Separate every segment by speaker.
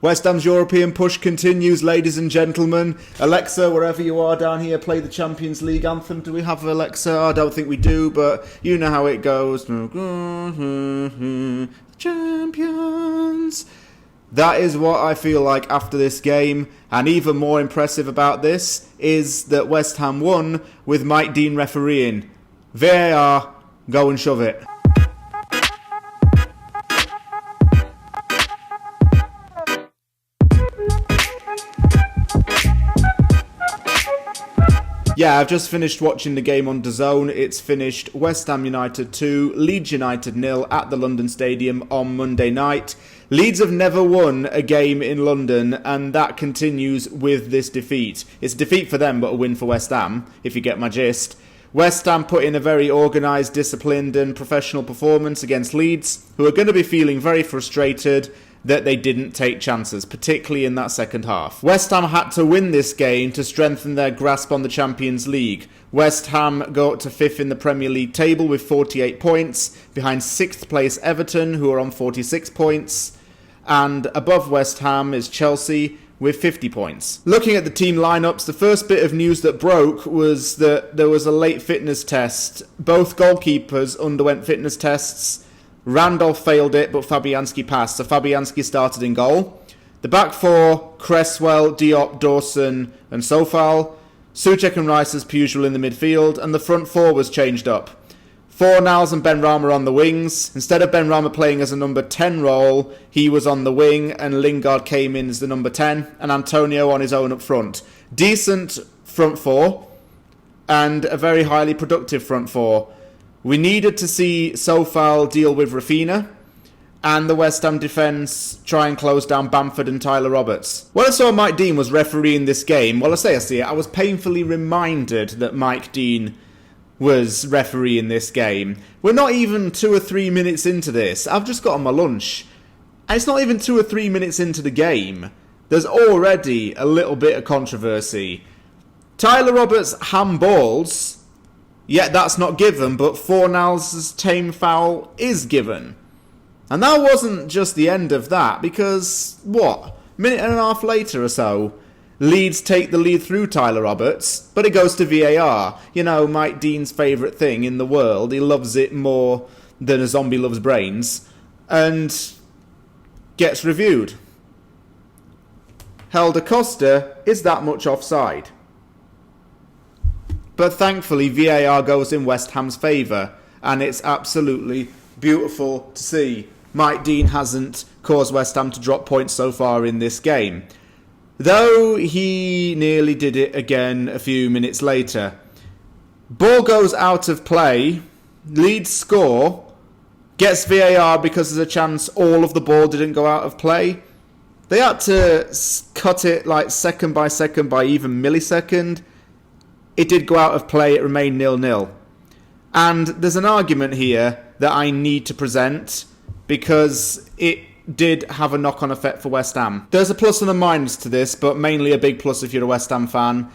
Speaker 1: West Ham's European push continues, ladies and gentlemen. Alexa, wherever you are down here, play the Champions League anthem. Do we have Alexa? I don't think we do, but you know how it goes. Champions. That is what I feel like after this game. And even more impressive about this is that West Ham won with Mike Dean refereeing. VAR, go and shove it. Yeah, I've just finished watching the game on Dawson. It's finished West Ham United 2, Leeds United 0 at the London Stadium on Monday night. Leeds have never won a game in London, and that continues with this defeat. It's a defeat for them, but a win for West Ham, if you get my gist. West Ham put in a very organised, disciplined and professional performance against Leeds, who are going to be feeling very frustrated that they didn't take chances, particularly in that second half. West Ham had to win this game to strengthen their grasp on the Champions League. West Ham go up to 5th in the Premier League table with 48 points, behind 6th place Everton, who are on 46 points, and above West Ham is Chelsea with 50 points. Looking at the team lineups, the first bit of news that broke was that there was a late fitness test. Both goalkeepers underwent fitness tests. Randolph failed it, but Fabianski passed, so Fabianski started in goal. The back four, Cresswell, Diop, Dawson and Sofal. Souček and Rice as per usual in the midfield, and the front four was changed up. Fornals and Benrahma on the wings. Instead of Benrahma playing as a number 10 role, he was on the wing, and Lingard came in as the number 10, and Antonio on his own up front. Decent front four, and a very highly productive front four. We needed to see Sofal deal with Rafinha, and the West Ham defence try and close down Bamford and Tyler Roberts. When I saw Mike Dean was refereeing this game, well, I was painfully reminded that Mike Dean was refereeing this game. We're not even 2 or 3 minutes into this. I've just got on my lunch, and it's not even 2 or 3 minutes into the game. There's already a little bit of controversy. Tyler Roberts handballs, yet that's not given, but Fornals' tame foul is given. And that wasn't just the end of that, because, minute and a half later or so, Leeds take the lead through Tyler Roberts, but it goes to VAR. You know, Mike Dean's favourite thing in the world. He loves it more than a zombie loves brains. And gets reviewed. Helder Costa is that much offside. But thankfully, VAR goes in West Ham's favour, and it's absolutely beautiful to see. Mike Dean hasn't caused West Ham to drop points so far in this game, though he nearly did it again a few minutes later. Ball goes out of play, Leeds score, gets VAR because there's a chance all of the ball didn't go out of play. They had to cut it like second by even millisecond. It did go out of play, it remained 0-0. And there's an argument here that I need to present because it did have a knock-on effect for West Ham. There's a plus and a minus to this, but mainly a big plus if you're a West Ham fan.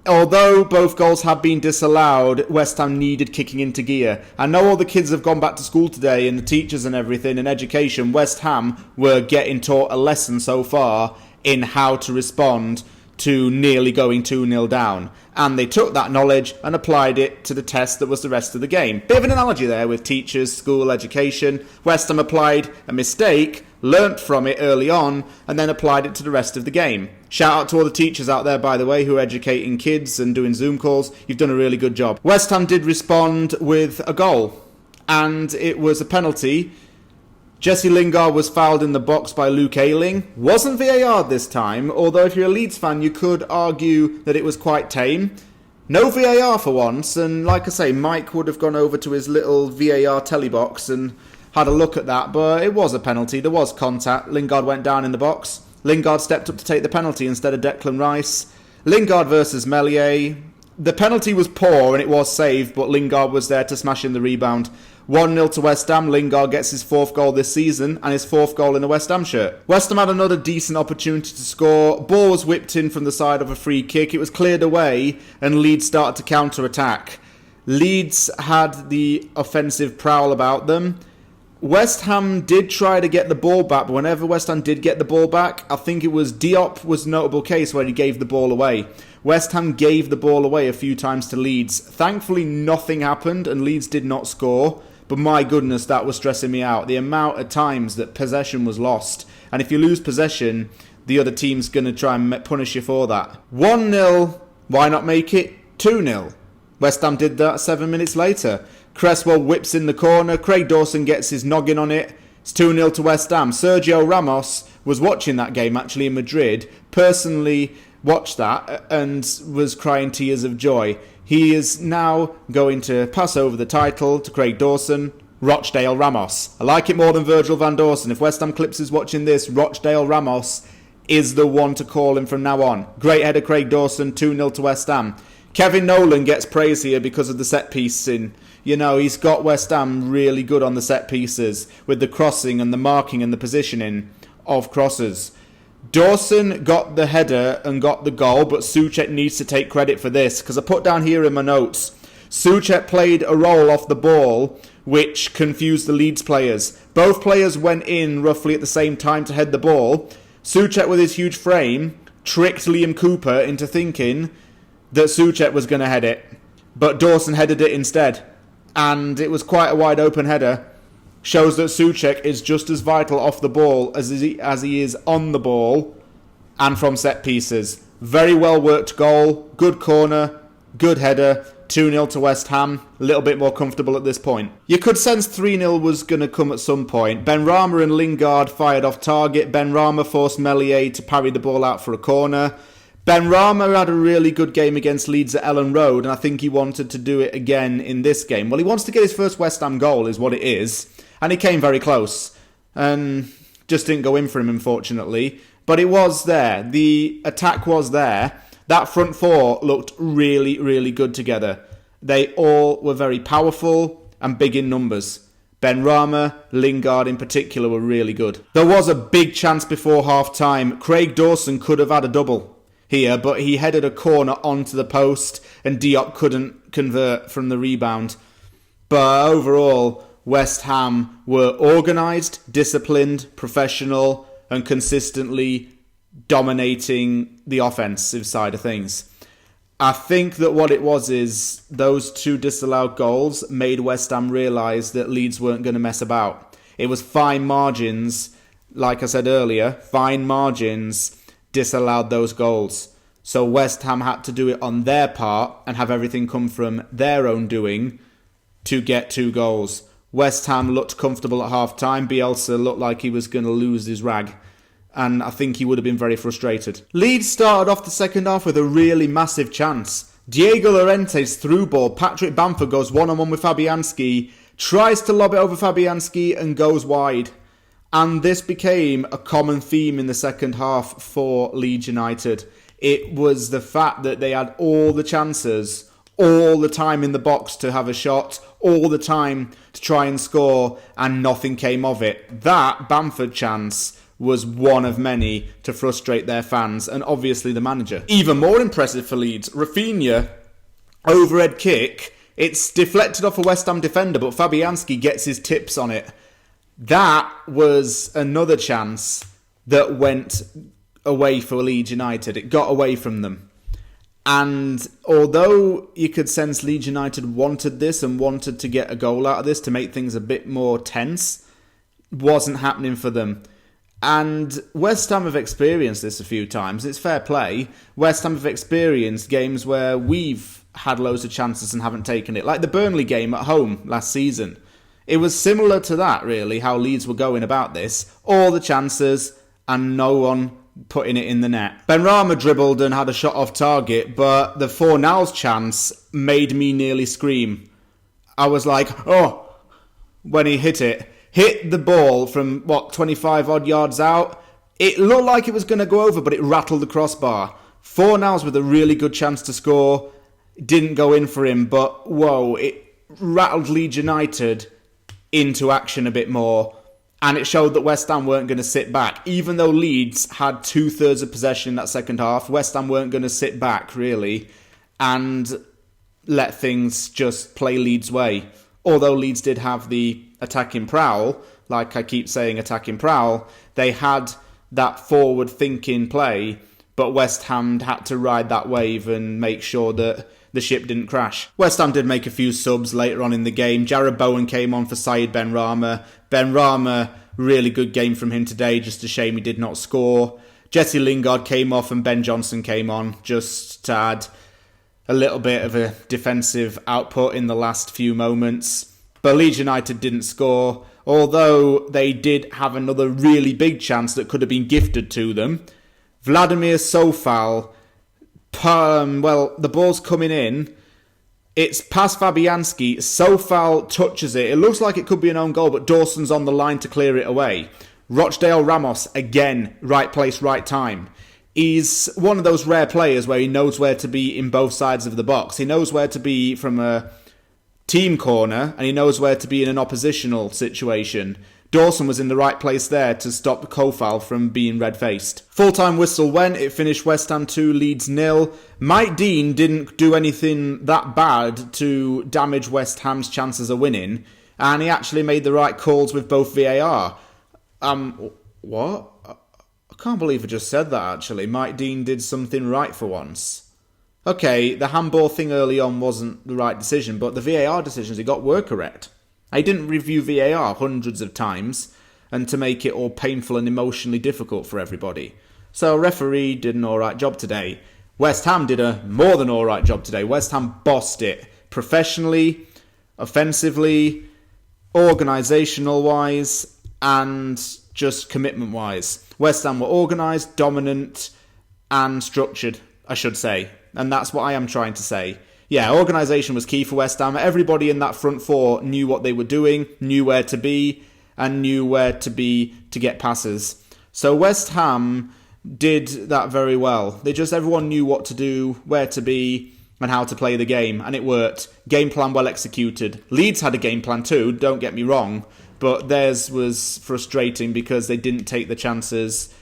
Speaker 1: Although both goals have been disallowed, West Ham needed kicking into gear. I know all the kids have gone back to school today and the teachers and everything and education. West Ham were getting taught a lesson so far in how to respond to nearly going 2-0 down. And they took that knowledge and applied it to the test that was the rest of the game. Bit of an analogy there with teachers, school, education. West Ham applied a mistake, learnt from it early on, and then applied it to the rest of the game. Shout out to all the teachers out there, by the way, who are educating kids and doing Zoom calls. You've done a really good job. West Ham did respond with a goal, and it was a penalty. Jesse Lingard was fouled in the box by Luke Ayling. Wasn't VAR this time, although if you're a Leeds fan, you could argue that it was quite tame. No VAR for once, and like I say, Mike would have gone over to his little VAR telly box and had a look at that, but it was a penalty. There was contact. Lingard went down in the box. Lingard stepped up to take the penalty instead of Declan Rice. Lingard versus Meslier. The penalty was poor and it was saved, but Lingard was there to smash in the rebound. 1-0 to West Ham. Lingard gets his 4th goal this season and his 4th goal in a West Ham shirt. West Ham had another decent opportunity to score. Ball was whipped in from the side of a free kick. It was cleared away and Leeds started to counter-attack. Leeds had the offensive prowl about them, West Ham did try to get the ball back, but whenever West Ham did get the ball back, I think it was Diop was a notable case where he gave the ball away. West Ham gave the ball away a few times to Leeds. Thankfully, nothing happened and Leeds did not score. But my goodness, that was stressing me out. The amount of times that possession was lost. And if you lose possession, the other team's going to try and punish you for that. 1-0, why not make it 2-0? West Ham did that 7 minutes later. Cresswell whips in the corner. Craig Dawson gets his noggin on it. It's 2-0 to West Ham. Sergio Ramos was watching that game actually in Madrid. Personally watched that and was crying tears of joy. He is now going to pass over the title to Craig Dawson. Rochdale Ramos. I like it more than Virgil van Dawson. If West Ham Clips is watching this, Rochdale Ramos is the one to call him from now on. Great header, Craig Dawson, 2-0 to West Ham. Kevin Nolan gets praise here because of the set piecing. You know, he's got West Ham really good on the set pieces with the crossing and the marking and the positioning of crosses. Dawson got the header and got the goal, but Souček needs to take credit for this because I put down here in my notes, Souček played a roll off the ball which confused the Leeds players. Both players went in roughly at the same time to head the ball. Souček with his huge frame tricked Liam Cooper into thinking that Souček was going to head it, but Dawson headed it instead, and it was quite a wide open header. Shows that Souček is just as vital off the ball as he is on the ball and from set pieces. Very well worked goal, good corner, good header, 2-0 to West Ham, a little bit more comfortable at this point. You could sense 3-0 was going to come at some point. Benrahma and Lingard fired off target. Benrahma forced Meslier to parry the ball out for a corner. Benrahma had a really good game against Leeds at Ellen Road, and I think he wanted to do it again in this game. Well, he wants to get his first West Ham goal, is what it is. And he came very close. And just didn't go in for him, unfortunately. But it was there. The attack was there. That front four looked really, really good together. They all were very powerful and big in numbers. Benrahma, Lingard in particular were really good. There was a big chance before half-time. Craig Dawson could have had a double here, but he headed a corner onto the post and Diop couldn't convert from the rebound. But overall, West Ham were organised, disciplined, professional and consistently dominating the offensive side of things. I think that what it was is those two disallowed goals made West Ham realise that Leeds weren't going to mess about. It was fine margins, like I said earlier, fine margins disallowed those goals. So West Ham had to do it on their part and have everything come from their own doing to get 2 goals. West Ham looked comfortable at half-time. Bielsa looked like he was going to lose his rag. And I think he would have been very frustrated. Leeds started off the second half with a really massive chance. Diego Llorente's through ball. Patrick Bamford goes one-on-one with Fabianski. Tries to lob it over Fabianski and goes wide. And this became a common theme in the second half for Leeds United. It was the fact that they had all the chances, all the time in the box to have a shot, all the time to try and score, and nothing came of it. That Bamford chance was one of many to frustrate their fans and obviously the manager. Even more impressive for Leeds, Rafinha, overhead kick, it's deflected off a West Ham defender, but Fabianski gets his tips on it. That was another chance that went away for Leeds United. It got away from them. And although you could sense Leeds United wanted this and wanted to get a goal out of this to make things a bit more tense, wasn't happening for them. And West Ham have experienced this a few times. It's fair play. West Ham have experienced games where we've had loads of chances and haven't taken it. Like the Burnley game at home last season. It was similar to that, really, how Leeds were going about this. All the chances and no one putting it in the net. Benrahma dribbled and had a shot off target, but the Fornals chance made me nearly scream. I was like, oh, when he hit it. Hit the ball from, 25 odd yards out. It looked like it was going to go over, but it rattled the crossbar. Fornals with a really good chance to score. Didn't go in for him, but whoa, it rattled Leeds United into action a bit more. And it showed that West Ham weren't going to sit back. Even though Leeds had 2/3 of possession in that second half, West Ham weren't going to sit back, really, and let things just play Leeds' way. Although Leeds did have the attacking prowl, like I keep saying, attacking prowl. They had that forward-thinking play, but West Ham had to ride that wave and make sure that the ship didn't crash. West Ham did make a few subs later on in the game. Jarrod Bowen came on for Said Benrahma. Benrahma, really good game from him today, just a shame he did not score. Jesse Lingard came off and Ben Johnson came on, just to add a little bit of a defensive output in the last few moments. But Leeds United didn't score, although they did have another really big chance that could have been gifted to them. Vladimir Sofal, the ball's coming in. It's past Fabianski. Sofal touches it. It looks like it could be an own goal, but Dawson's on the line to clear it away. Rochdale Ramos, again, right place, right time. He's one of those rare players where he knows where to be in both sides of the box. He knows where to be from a team corner, and he knows where to be in an oppositional situation. Dawson was in the right place there to stop Kofal from being red-faced. Full-time whistle went. It finished West Ham 2, Leeds 0. Mike Dean didn't do anything that bad to damage West Ham's chances of winning, and he actually made the right calls with both VAR. What? I can't believe I just said that, actually. Mike Dean did something right for once. Okay, the handball thing early on wasn't the right decision, but the VAR decisions he got were correct. I didn't review VAR hundreds of times, and to make it all painful and emotionally difficult for everybody. So referee did an alright job today. West Ham did a more than alright job today. West Ham bossed it. Professionally, offensively, organisational-wise, and just commitment-wise. West Ham were organised, dominant, and structured, I should say. And that's what I am trying to say. Yeah, organisation was key for West Ham. Everybody in that front four knew what they were doing, knew where to be, and knew where to be to get passes. So West Ham did that very well. Everyone knew what to do, where to be, and how to play the game, and it worked. Game plan well executed. Leeds had a game plan too, don't get me wrong, but theirs was frustrating because they didn't take the chances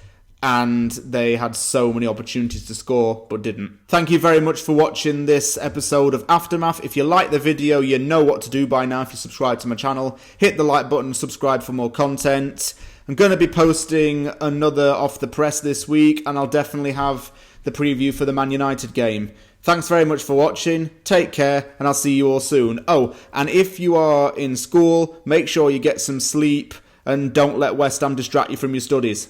Speaker 1: and they had so many opportunities to score, but didn't. Thank you very much for watching this episode of Aftermath. If you like the video, you know what to do by now if you subscribe to my channel. Hit the like button, subscribe for more content. I'm going to be posting another Off the Press this week, and I'll definitely have the preview for the Man United game. Thanks very much for watching, take care, and I'll see you all soon. Oh, and if you are in school, make sure you get some sleep, and don't let West Ham distract you from your studies.